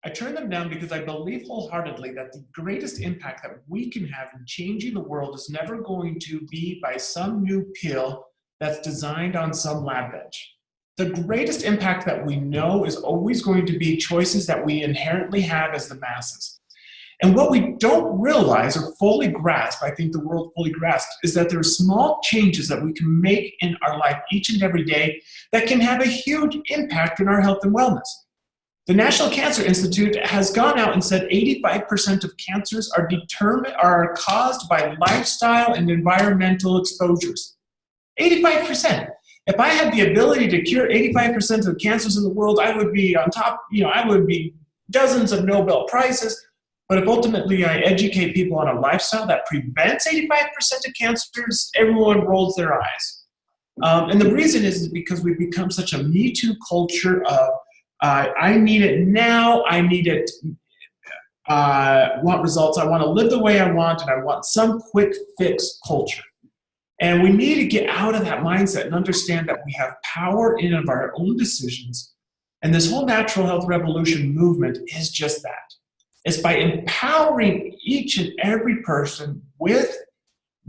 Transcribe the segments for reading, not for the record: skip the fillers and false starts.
I turn them down because I believe wholeheartedly that the greatest impact that we can have in changing the world is never going to be by some new pill that's designed on some lab bench. The greatest impact that we know is always going to be choices that we inherently have as the masses. And what we don't realize or fully grasp, I think the world fully grasps, is that there are small changes that we can make in our life each and every day that can have a huge impact in our health and wellness. The National Cancer Institute has gone out and said 85% of cancers are caused by lifestyle and environmental exposures. 85%. If I had the ability to cure 85% of cancers in the world, I would be on top, I would be dozens of Nobel Prizes. But if ultimately I educate people on a lifestyle that prevents 85% of cancers, everyone rolls their eyes. And the reason is because we've become such a Me Too culture of I need it now, I need it, want results, I want to live the way I want, and I want some quick fix culture. And we need to get out of that mindset and understand that we have power in of our own decisions. And this whole natural health revolution movement is just that. It's by empowering each and every person with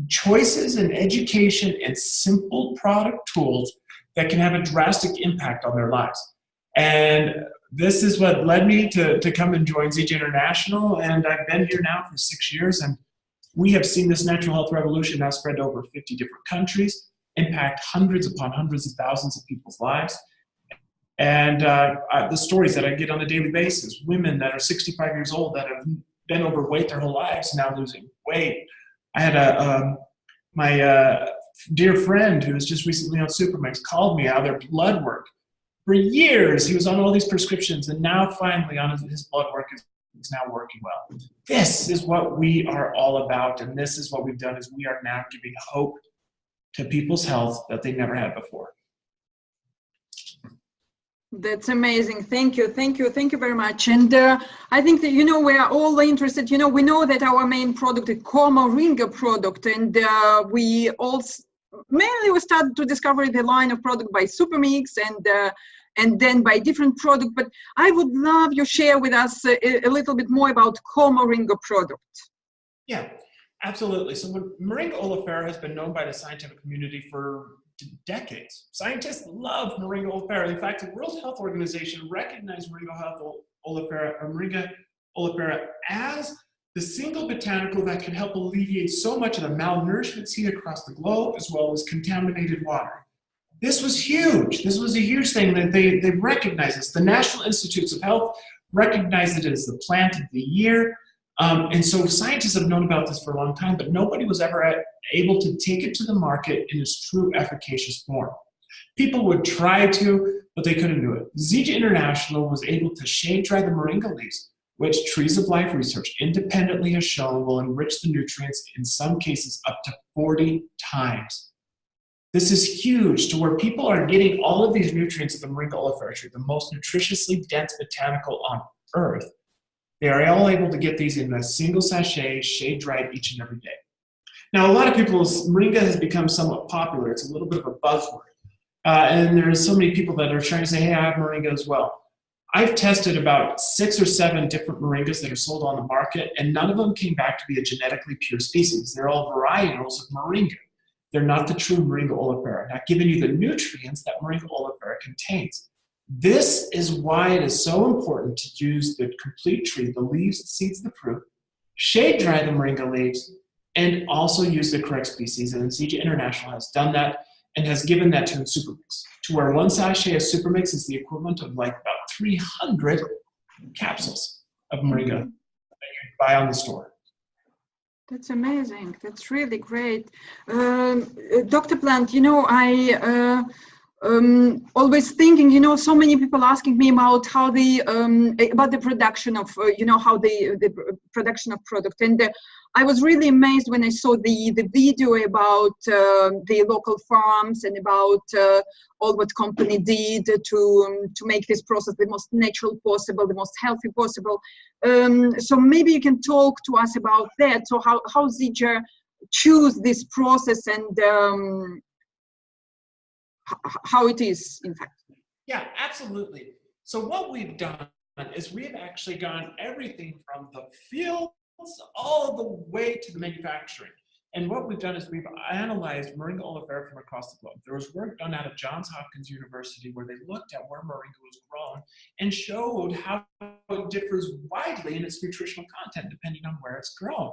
choices and education and simple product tools that can have a drastic impact on their lives. And this is what led me to come and join Zija International. And I've been here now for 6 years. And we have seen this natural health revolution now spread to over 50 different countries, impact hundreds upon hundreds of thousands of people's lives. And the stories that I get on a daily basis, women that are 65 years old that have been overweight their whole lives, now losing weight. I had my dear friend who was just recently on Supermax called me out of their blood work. For years, he was on all these prescriptions, and now finally on his blood work is now working well. This is what we are all about, and this is what we've done is we are now giving hope to people's health that they never had before. That's amazing. Thank you. Thank you. Thank you very much. And I think that, we are all interested, we know that our main product is Moringa product, and we also, mainly we started to discover the line of product by Supermix and then by different product, but I would love you share with us a little bit more about Moringa product. Yeah, absolutely. So Moringa oleifera has been known by the scientific community for decades. Scientists love Moringa oleifera. In fact, the World Health Organization recognized Moringa oleifera as the single botanical that can help alleviate so much of the malnourishment seen across the globe, as well as contaminated water. This was huge. This was a huge thing that they recognized this. The National Institutes of Health recognized it as the plant of the year. And so scientists have known about this for a long time, but nobody was ever able to take it to the market in its true efficacious form. People would try to, but they couldn't do it. Zija International was able to shade dry the moringa leaves, which Trees of Life research independently has shown will enrich the nutrients in some cases up to 40 times. This is huge to where people are getting all of these nutrients of the Moringa oleifera tree, the most nutritiously dense botanical on earth. They are all able to get these in a single sachet, shade dried each and every day. Now, a lot of people, Moringa has become somewhat popular. It's a little bit of a buzzword. And there's so many people that are trying to say, hey, I have Moringa as well. I've tested about 6 or 7 different Moringas that are sold on the market, and none of them came back to be a genetically pure species. They're all varietals of Moringa. They're not the true Moringa oleifera, not giving you the nutrients that Moringa oleifera contains. This is why it is so important to use the complete tree, the leaves, the seeds, the fruit, shade dry the Moringa leaves, and also use the correct species. And Zija International has done that and has given that to Supermix, to where 1 sachet of Supermix is the equivalent of like about 300 capsules of Moringa that you can buy on the store. That's amazing. That's really great. Dr. Plant, I always thinking, so many people asking me about how about the production of, how the production of product. And I was really amazed when I saw the video about the local farms and about all what company did to make this process the most natural possible, the most healthy possible. So maybe you can talk to us about that. So how Zija choose this process and how it is, in fact. Yeah, absolutely. So what we've done is we've actually gone everything from the fields all the way to the manufacturing. And what we've done is we've analyzed moringa oleifera from across the globe. There was work done out of Johns Hopkins University where they looked at where moringa was grown and showed how it differs widely in its nutritional content depending on where it's grown.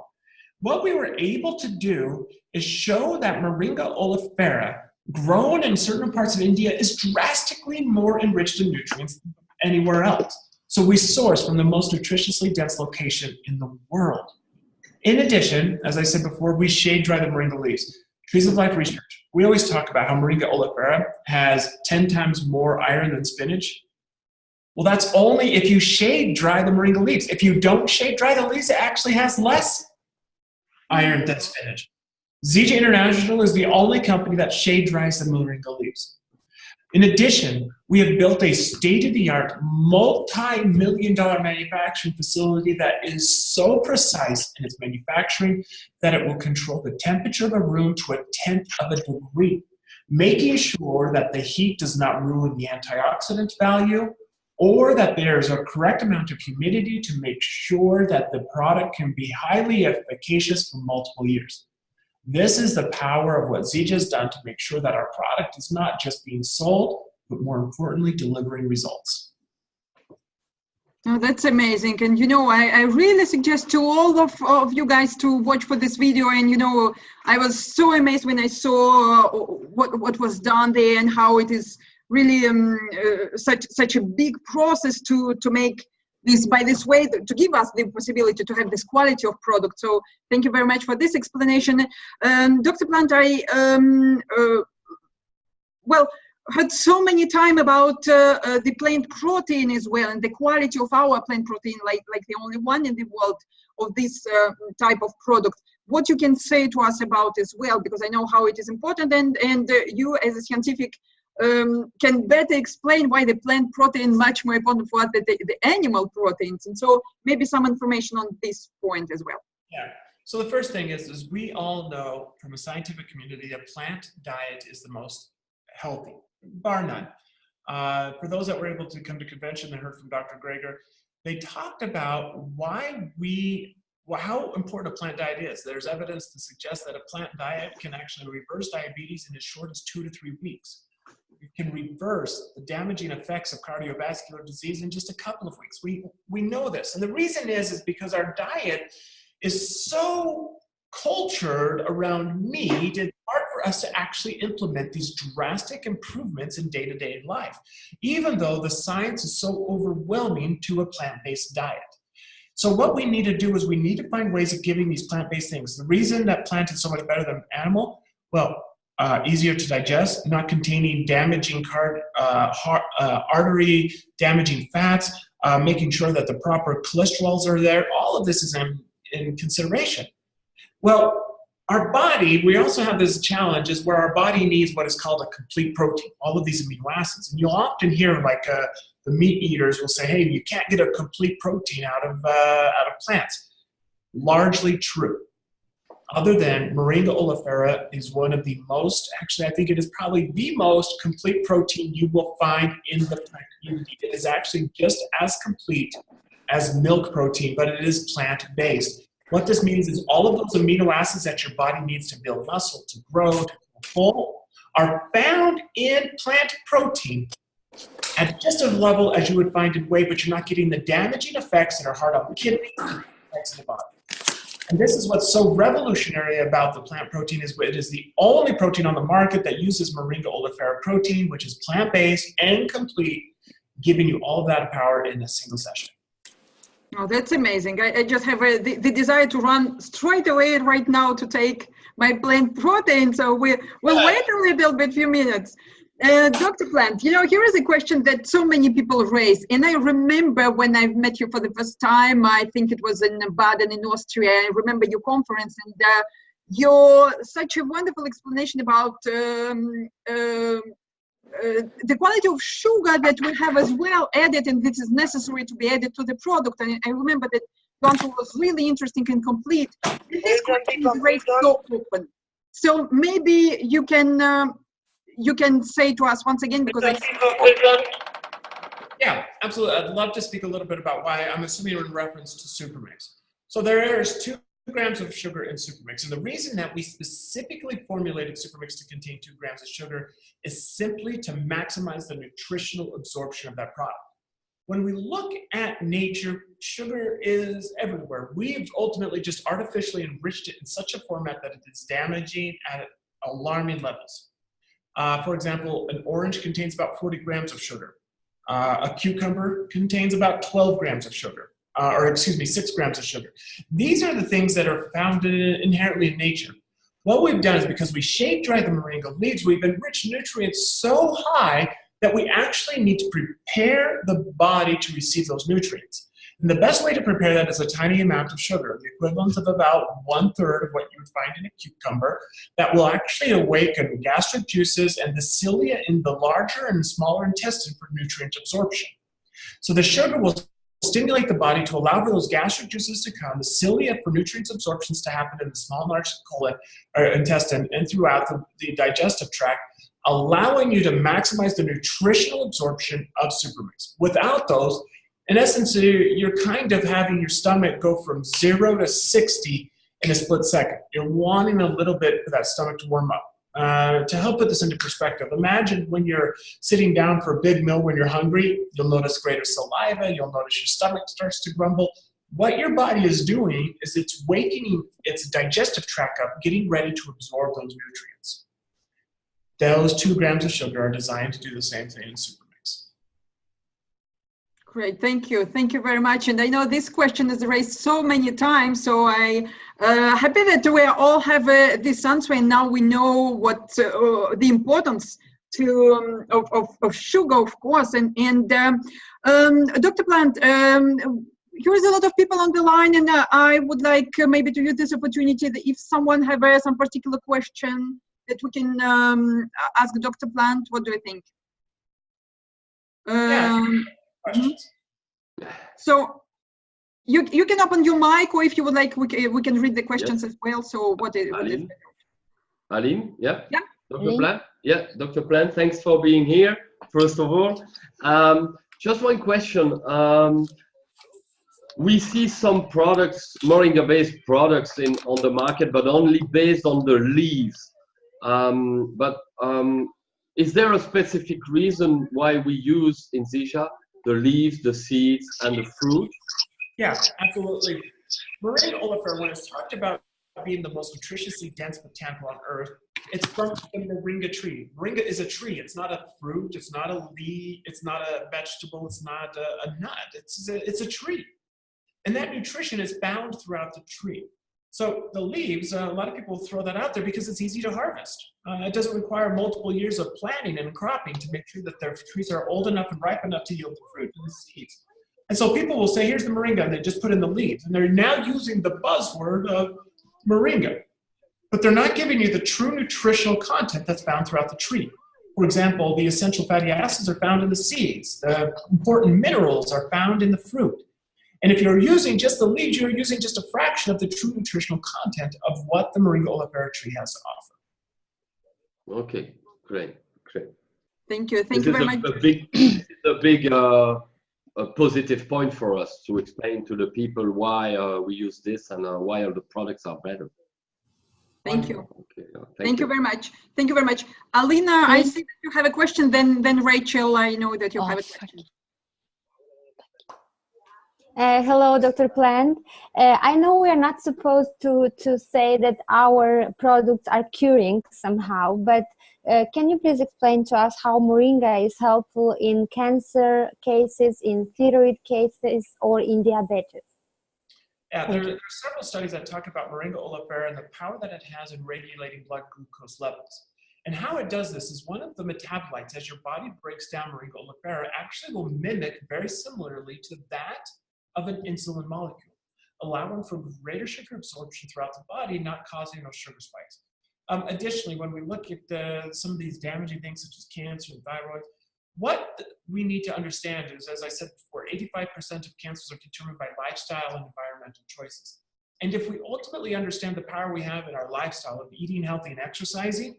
What we were able to do is show that moringa oleifera grown in certain parts of India is drastically more enriched in nutrients than anywhere else. So we source from the most nutritiously dense location in the world. In addition, as I said before, we shade dry the moringa leaves. Trees of Life research, we always talk about how moringa oleifera has 10 times more iron than spinach. Well, that's only if you shade dry the moringa leaves. If you don't shade dry the leaves, it actually has less iron than spinach. Zija International is the only company that shade dries the moringa leaves. In addition, we have built a state-of-the-art, multi-million-dollar manufacturing facility that is so precise in its manufacturing that it will control the temperature of a room to 1/10 of a degree, making sure that the heat does not ruin the antioxidant value or that there is a correct amount of humidity to make sure that the product can be highly efficacious for multiple years. This is the power of what Zija has done to make sure that our product is not just being sold, but more importantly, delivering results. Oh, that's amazing. And, you know, I really suggest to all of you guys to watch for this video. And, you know, I was so amazed when I saw what was done there and how it is really such a big process to make this by this way, to give us the possibility to have this quality of product. So thank you very much for this explanation. Dr. Plant, I heard so many time about the plant protein as well, and the quality of our plant protein, like the only one in the world of this type of product. What you can say to us about as well, because I know how it is important, and you as a scientific can better explain why the plant protein much more important for us than the animal proteins. And so maybe some information on this point as well. Yeah. So the first thing is we all know from a scientific community that plant diet is the most healthy, bar none. For those that were able to come to convention, they heard from Dr. Greger, they talked about how important a plant diet is. There's evidence to suggest that a plant diet can actually reverse diabetes in as short as 2 to 3 weeks. It can reverse the damaging effects of cardiovascular disease in just a couple of weeks. We know this. And the reason is because our diet is so cultured around meat, it's hard for us to actually implement these drastic improvements in day-to-day life, even though the science is so overwhelming to a plant-based diet. So what we need to do is we need to find ways of giving these plant-based things. The reason that plant is so much better than animal, well, easier to digest, not containing damaging artery damaging fats, making sure that the proper cholesterols are there. All of this is in consideration. Well, our body, we also have this challenge is where our body needs what is called a complete protein, all of these amino acids. And you'll often hear like the meat eaters will say, hey, you can't get a complete protein out of plants. Largely true. Other than moringa oleifera is one of the most, actually I think it is probably the most complete protein you will find in the plant community. It is actually just as complete as milk protein, but it is plant-based. What this means is all of those amino acids that your body needs to build muscle, to grow, to grow full, are found in plant protein at just as level as you would find in whey, but you're not getting the damaging effects that are hard on the kidneys and effects in the body. And this is what's so revolutionary about the plant protein is it is the only protein on the market that uses moringa oleifera protein, which is plant-based and complete, giving you all of that power in a single session. Oh, that's amazing. I just have the desire to run straight away right now to take my plant protein. So we'll wait a little bit, few minutes. Dr. Plant, you know, here is a question that so many people raise. And I remember when I met you for the first time, I think it was in Baden in Austria. I remember your conference and your such a wonderful explanation about the quality of sugar that we have as well added, and this is necessary to be added to the product. And I remember that the answer was really interesting and complete. And this question is raised so often. So maybe you can say to us once again, because Yeah, absolutely. I'd love to speak a little bit about why I'm assuming you're in reference to Supermix. So there is 2 grams of sugar in Supermix. And the reason that we specifically formulated Supermix to contain 2 grams of sugar is simply to maximize the nutritional absorption of that product. When we look at nature, sugar is everywhere. We've ultimately just artificially enriched it in such a format that it is damaging at alarming levels. For example, an orange contains about 40 grams of sugar. A cucumber contains about 12 grams of sugar, or excuse me, 6 grams of sugar. These are the things that are found inherently in nature. What we've done is, because we shade dry the moringa leaves, we've enriched nutrients so high that we actually need to prepare the body to receive those nutrients. And the best way to prepare that is a tiny amount of sugar, the equivalent of about 1/3 of what you would find in a cucumber, that will actually awaken gastric juices and the cilia in the larger and smaller intestine for nutrient absorption. So the sugar will stimulate the body to allow for those gastric juices to come, the cilia for nutrients absorptions to happen in the small and large colon or intestine and throughout the digestive tract, allowing you to maximize the nutritional absorption of Supermix. Without those, in essence, you're kind of having your stomach go from 0 to 60 in a split second. You're wanting a little bit for that stomach to warm up. To help put this into perspective, imagine when you're sitting down for a big meal when you're hungry, you'll notice greater saliva, you'll notice your stomach starts to grumble. What your body is doing is it's waking its digestive tract up, getting ready to absorb those nutrients. Those 2 grams of sugar are designed to do the same thing in Supermix. Great, thank you. Thank you very much. And I know this question is raised so many times, so I happy that we all have this answer, and now we know what the importance of sugar, of course. And Dr. Plant, here is a lot of people on the line, and I would like maybe to use this opportunity that if someone have some particular question that we can ask Dr. Plant. What do you think? Questions. So you can open your mic, or if you would like, we can read the questions as well. So what is Aline, yeah? Yeah. Dr. Plant? Yeah, Dr. Plant, thanks for being here, first of all. Just one question. We see some products, moringa-based products on the market, but only based on the leaves. Is there a specific reason why we use in Zija the leaves, the seeds, and the fruit? Yeah, absolutely. Moringa oleifera, when it's talked about being the most nutritiously dense botanical on earth, it's from the moringa tree. Moringa is a tree. It's not a fruit. It's not a leaf. It's not a vegetable. It's not a nut. It's a tree. And that nutrition is found throughout the tree. So the leaves, a lot of people throw that out there because it's easy to harvest. It doesn't require multiple years of planting and cropping to make sure that their trees are old enough and ripe enough to yield the fruit and the seeds. And so people will say, here's the moringa, and they just put in the leaves. And they're now using the buzzword of moringa. But they're not giving you the true nutritional content that's found throughout the tree. For example, the essential fatty acids are found in the seeds. The important minerals are found in the fruit. And if you're using just the leaves, you're using just a fraction of the true nutritional content of what the moringa oleifera tree has to offer. Okay, great. Thank you. Thank you very much. A big positive point for us to explain to the people why we use this and why all the products are better. Thank you. Okay, thank you very much. Thank you very much. Alina, I see that you have a question. Then Rachel, I know that you have a question. Hello, Dr. Plant. I know we are not supposed to say that our products are curing somehow, but can you please explain to us how moringa is helpful in cancer cases, in thyroid cases, or in diabetes? Yeah, there are several studies that talk about moringa oleifera and the power that it has in regulating blood glucose levels. And how it does this is one of the metabolites, as your body breaks down moringa oleifera, actually will mimic very similarly to that of an insulin molecule, allowing for greater sugar absorption throughout the body, not causing those sugar spikes. Additionally, when we look at some of these damaging things such as cancer and thyroid, what we need to understand is, as I said before, 85% of cancers are determined by lifestyle and environmental choices. And if we ultimately understand the power we have in our lifestyle of eating healthy and exercising,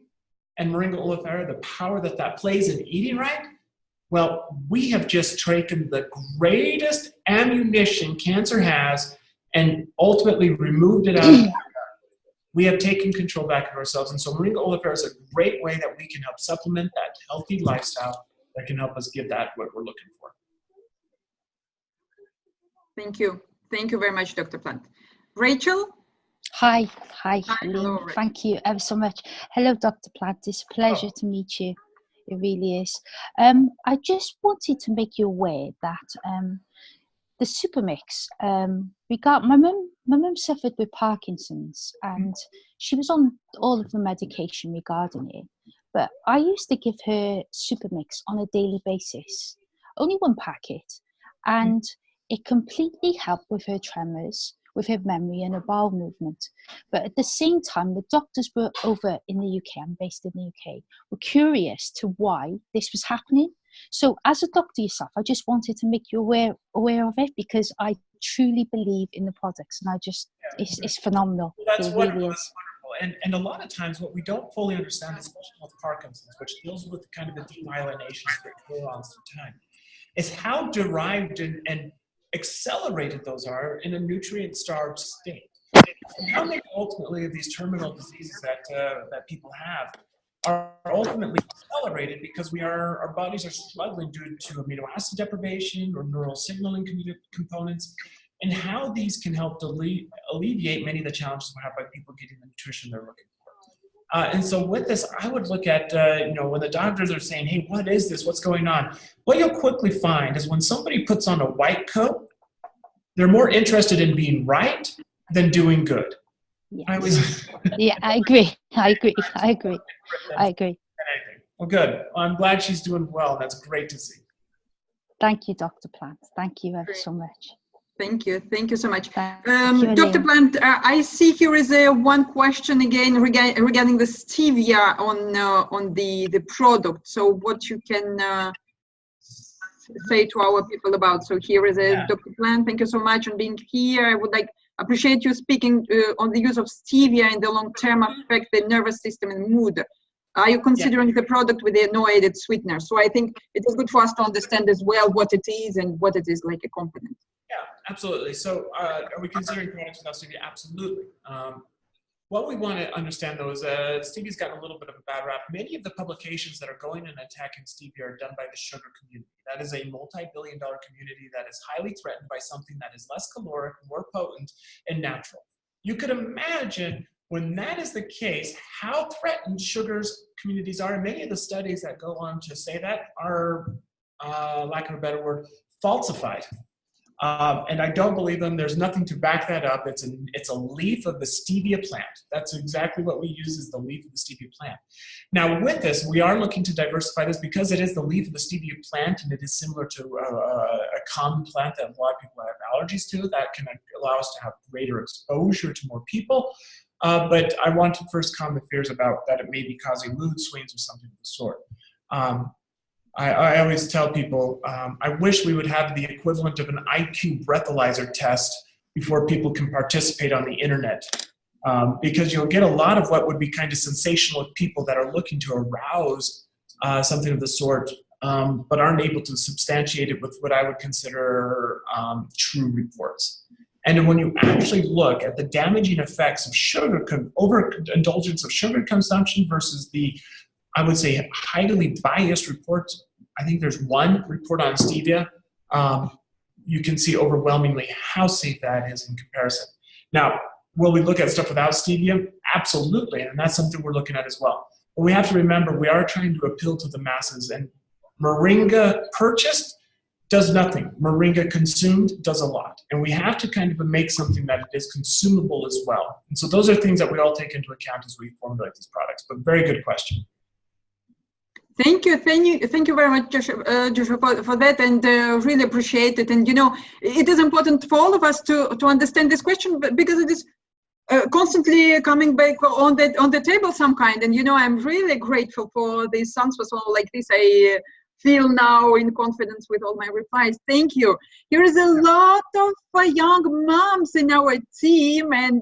and moringa oleifera, the power that plays in eating right, Well, we have just taken the greatest ammunition cancer has and ultimately removed it out of the we have taken control back of ourselves. And so moringa oleifera is a great way that we can help supplement that healthy lifestyle that can help us give that what we're looking for. Thank you. Thank you very much, Dr. Plant. Rachel? Hi, Hello, Lynn. Thank you ever so much. Hello, Dr. Plant. It's a pleasure to meet you. It really is. I just wanted to make you aware that the Supermix, my mum suffered with Parkinson's and she was on all of the medication regarding it. But I used to give her Supermix on a daily basis, only one packet, and it completely helped with her tremors, with her memory and her bowel movement. But at the same time, the doctors were over in the UK, I'm based in the UK, were curious to why this was happening. So as a doctor yourself, I just wanted to make you aware of it because I truly believe in the products and I just, it's phenomenal. Well, that's it wonderful. really is. That's wonderful. And a lot of times what we don't fully understand, especially with Parkinson's, which deals with kind of the demyelination of neurons through time, is how derived and accelerated those are in a nutrient-starved state. And how many ultimately of these terminal diseases that people have are ultimately accelerated because our bodies are struggling due to amino acid deprivation or neural signaling components, and how these can help alleviate many of the challenges we have by people getting the nutrition they're looking for. And so with this, I would look at, when the doctors are saying, hey, what is this? What's going on? What you'll quickly find is when somebody puts on a white coat, they're more interested in being right than doing good. Yes. Yeah, I agree. Well, good. Well, I'm glad she's doing well. That's great to see. Thank you, Dr. Plant. Thank you ever so much. Thank you. Thank you so much. You, Dr. Plant, I see here is one question again regarding the stevia on the product. So what you can say to our people about. So here is Dr. Plant. Thank you so much on being here. I would appreciate you speaking on the use of stevia and the long-term affect the nervous system and mood. Are you considering the product with no added sweetener? So I think it is good for us to understand as well what it is and what it is like a component. Yeah, absolutely. So are we considering products without stevia? Absolutely. What we want to understand, though, is stevia's gotten a little bit of a bad rap. Many of the publications that are going and attacking stevia are done by the sugar community. That is a multi-billion-dollar community that is highly threatened by something that is less caloric, more potent, and natural. You could imagine when that is the case, how threatened sugars communities are. And many of the studies that go on to say that are, lack of a better word, falsified. And I don't believe them. There's nothing to back that up. It's a leaf of the stevia plant. That's exactly what we use, is the leaf of the stevia plant. Now with this, we are looking to diversify this because it is the leaf of the stevia plant and it is similar to a common plant that a lot of people have allergies to. That can allow us to have greater exposure to more people. But I want to first calm the fears about that it may be causing mood swings or something of the sort. I always tell people, I wish we would have the equivalent of an IQ breathalyzer test before people can participate on the internet. Because you'll get a lot of what would be kind of sensational with people that are looking to arouse something of the sort, but aren't able to substantiate it with what I would consider true reports. And when you actually look at the damaging effects of sugar, overindulgence of sugar consumption versus the, I would say, highly biased reports, I think there's one report on stevia, you can see overwhelmingly how safe that is in comparison. Now, will we look at stuff without stevia? Absolutely, and that's something we're looking at as well. But we have to remember, we are trying to appeal to the masses, and moringa purchased does nothing. Moringa consumed does a lot. And we have to kind of make something that is consumable as well. And so those are things that we all take into account as we formulate these products. But very good question. Thank you very much, Joshua, for that, and really appreciate it. And it is important for all of us to understand this question, because it is constantly coming back on the table some kind. And I'm really grateful for these answers. So like this, I feel now in confidence with all my replies. Thank you. Here is a lot of young moms in our team, and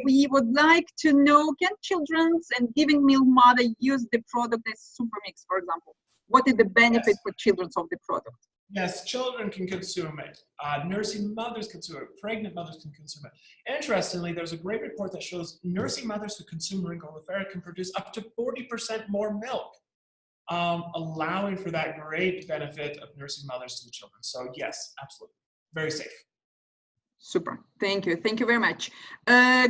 we would like to know, can children and giving milk mother use the product as Supermix, for example? What is the benefit Yes. for children of the product? Yes, children can consume it. Nursing mothers consume it. Pregnant mothers can consume it. Interestingly, there's a great report that shows nursing mothers who consume moringa oleifera can produce up to 40% more milk, allowing for that great benefit of nursing mothers to the children. So yes, absolutely. Very safe. Super. Thank you. Thank you very much.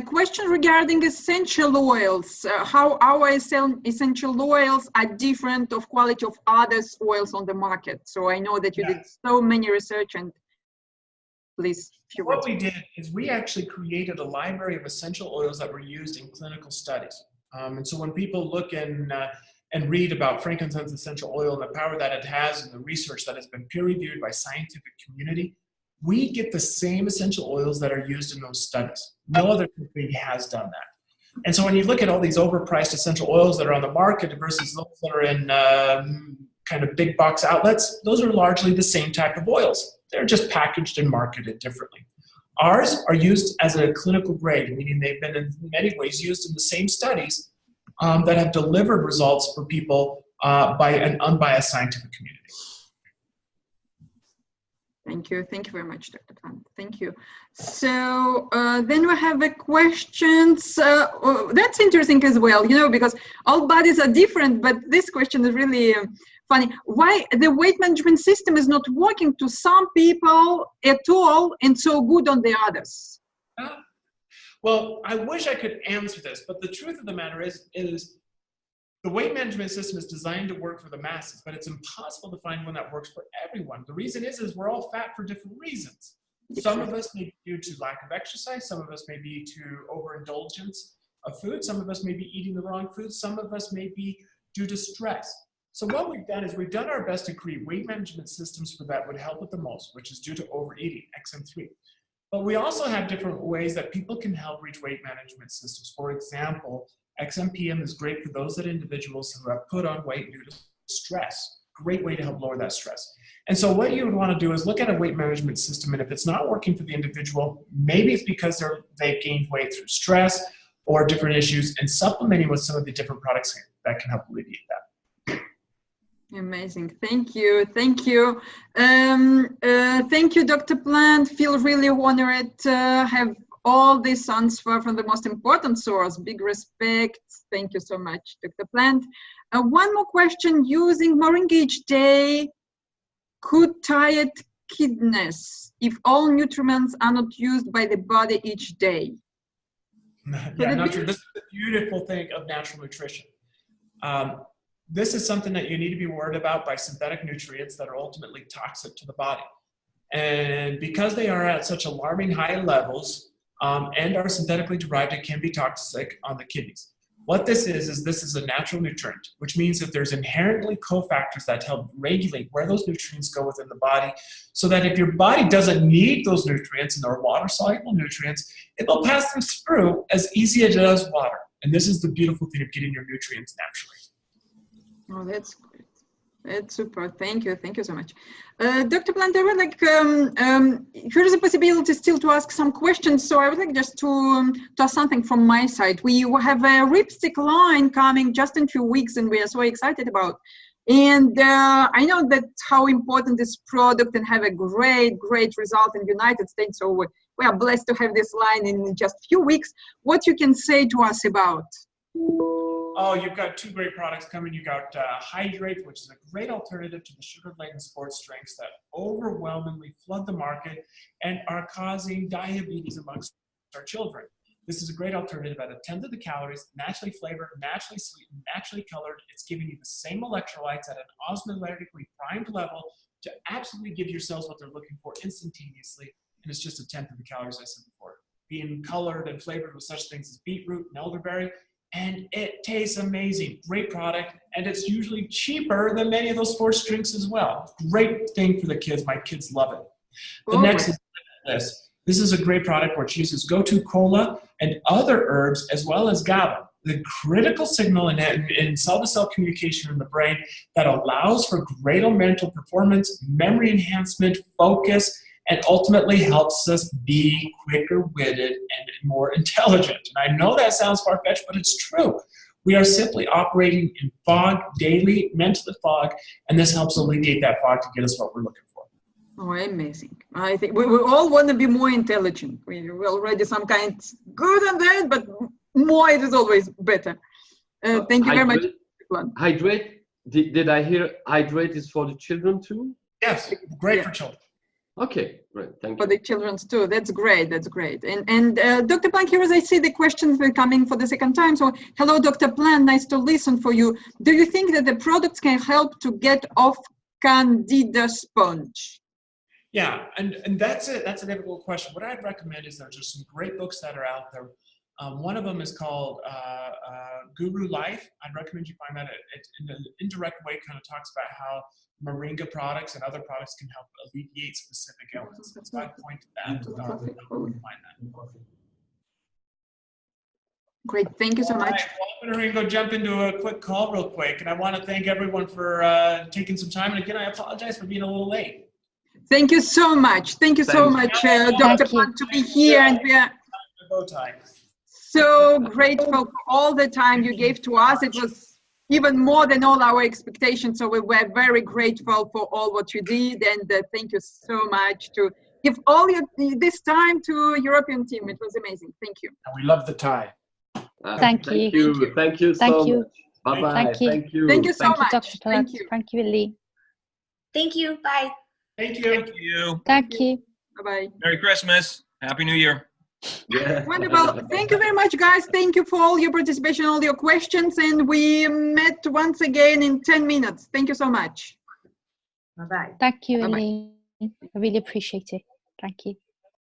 Question regarding essential oils. How our essential oils are different of quality of other oils on the market. So I know that you did so many research, and please, if you What want. we did is we actually created a library of essential oils that were used in clinical studies. And so when people look and read about frankincense essential oil and the power that it has and the research that has been peer-reviewed by scientific community, we get the same essential oils that are used in those studies. No other company has done that. And so when you look at all these overpriced essential oils that are on the market versus those that are in kind of big box outlets, those are largely the same type of oils. They're just packaged and marketed differently. Ours are used as a clinical grade, meaning they've been in many ways used in the same studies that have delivered results for people by an unbiased scientific community. Thank you. Thank you very much, Dr. Plant. Thank you. So then we have a questions. That's interesting as well, you know, because all bodies are different, but this question is really funny. Why the weight management system is not working to some people at all and so good on the others? Well, I wish I could answer this, but the truth of the matter is the weight management system is designed to work for the masses, but it's impossible to find one that works for everyone. The reason is we're all fat for different reasons. Some of us may be due to lack of exercise. Some of us may be to overindulgence of food. Some of us may be eating the wrong food. Some of us may be due to stress. So what we've done is we've done our best to create weight management systems for that would help it the most, which is due to overeating, XM3. But we also have different ways that people can help reach weight management systems. For example, XMPM is great for those individuals who have put on weight due to stress. Great way to help lower that stress. And so what you would want to do is look at a weight management system, and if it's not working for the individual, maybe it's because they've gained weight through stress or different issues, and supplementing with some of the different products that can help alleviate that. Amazing. Thank you. Thank you. Thank you, Dr. Plant. Feel really honored to have all this answer from the most important source. Big respect. Thank you so much, Dr. Plant. One more question. Using moringa each day could tired kidneys if all nutrients are not used by the body each day? Yeah, not true. This is the beautiful thing of natural nutrition. This is something that you need to be worried about by synthetic nutrients that are ultimately toxic to the body. And because they are at such alarming high levels and are synthetically derived, it can be toxic on the kidneys. What this is a natural nutrient, which means that there's inherently cofactors that help regulate where those nutrients go within the body, so that if your body doesn't need those nutrients and they're water-soluble nutrients, it will pass them through as easy as it does water. And this is the beautiful thing of getting your nutrients naturally. Oh, that's great. That's super. Thank you. Thank you so much. Dr. Plant, I would like, here's a possibility still to ask some questions. So I would like just to ask something from my side. We have a lipstick line coming just in a few weeks, and we are so excited about. And I know that how important this product and have a great result in the United States. So we are blessed to have this line in just a few weeks. What you can say to us about? Oh, you've got two great products coming. You've got Hydrate, which is a great alternative to the sugar-laden sports drinks that overwhelmingly flood the market and are causing diabetes amongst our children. This is a great alternative at a tenth of the calories, naturally flavored, naturally sweetened, naturally colored. It's giving you the same electrolytes at an osmolarically primed level to absolutely give your cells what they're looking for instantaneously. And it's just a tenth of the calories I said before. Being colored and flavored with such things as beetroot and elderberry. And it tastes amazing. Great product. And it's usually cheaper than many of those sports drinks as well. Great thing for the kids. My kids love it. The next is this. This is a great product which uses gotu kola and other herbs as well as GABA, the critical signal in cell-to-cell communication in the brain that allows for greater mental performance, memory enhancement, focus, and ultimately helps us be quicker-witted and more intelligent. And I know that sounds far-fetched, but it's true. We are simply operating in fog daily, mentally fog, and this helps alleviate that fog to get us what we're looking for. Oh, amazing. I think we all want to be more intelligent. We're already some kind good on that, but more it is always better. Thank you very much. Hydrate, did I hear hydrate is for the children too? Yes, great for children. Okay, great, thank you. For the children too, that's great, that's great. And Dr. Plant, here as I see the questions were coming for the second time. So, hello, Dr. Plant, nice to listen for you. Do you think that the products can help to get off Candida sponge? Yeah, and that's a difficult question. What I'd recommend is there's just some great books that are out there. One of them is called Guru Life. I'd recommend you find that. It in an indirect way kind of talks about how moringa products and other products can help alleviate specific ailments. So I'd point to that to find that. Great, thank you so much. Right, well, I'm going to go jump into a quick call real quick, and I want to thank everyone for taking some time. And again, I apologize for being a little late. Thank you so much. Thank you so much, Dr. Plant, to be here. And we are so grateful for all the time you gave to us. It was even more than all our expectations. So we were very grateful for all what you did. And thank you so much to give all this time to European team. It was amazing. Thank you. And we love the tie. Thank you. Thank you so much. Bye-bye. Thank you. Thank you. Thank you so much. Dr. Plant. Thank you. Thank you, Lee. Thank you. Bye. Thank you. Thank you. Thank you. Bye-bye. Merry Christmas. Happy New Year. Yeah. Wonderful. Thank you very much, guys. Thank you for all your participation, all your questions. And we met once again in 10 minutes. Thank you so much. Bye-bye. Thank you, Bye-bye. Lee. I really appreciate it. Thank you.